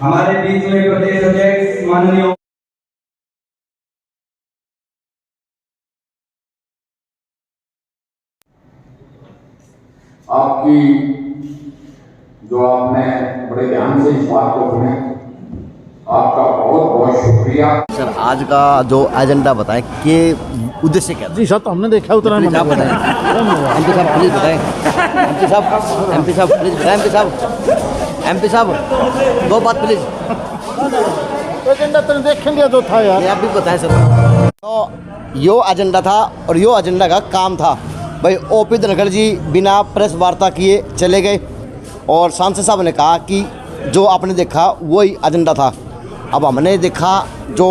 हमारे बीच में प्रदेश अध्यक्ष माननीय आपकी जो आपने बड़े ध्यान से इस बात को सुने, आपका बहुत बहुत शुक्रिया। सर आज का जो एजेंडा बताएं कि उद्देश्य क्या? जी सर, तो हमने देखा उतना एमपी साहब प्लीज बताएं। एमपी साहब प्लीज बताएं। एमपी साहब 2 बात प्लीज। एजेंडा तो देख लिया जो था यार। आप भी बताएं सर। तो यो एजेंडा था और यो एजेंडा का काम था भाई। ओपी धनखड़ जी बिना प्रेस वार्ता किए चले गए और सांसद साहब ने कहा कि जो आपने देखा वही एजेंडा था। अब हमने देखा जो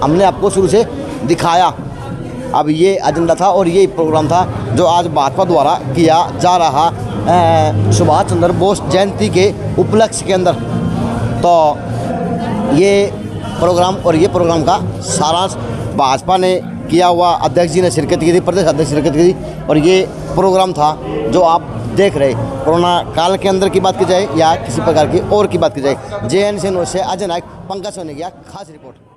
हमने आपको शुरू से दिखाया। अब ये एजेंडा था और ये प्रोग्राम था जो आज भाजपा द्वारा किया जा रहा सुभाष चंद्र बोस जयंती के उपलक्ष्य के अंदर। तो ये प्रोग्राम का सारांश भाजपा ने किया हुआ, अध्यक्ष जी ने शिरकत की थी, प्रदेश अध्यक्ष शिरकत की थी। और ये प्रोग्राम था जो आप देख रहे। कोरोना काल के अंदर की बात की जाए या किसी प्रकार की और की बात की जाए। JN से अजय नायक, पंकज सोनी की खास रिपोर्ट।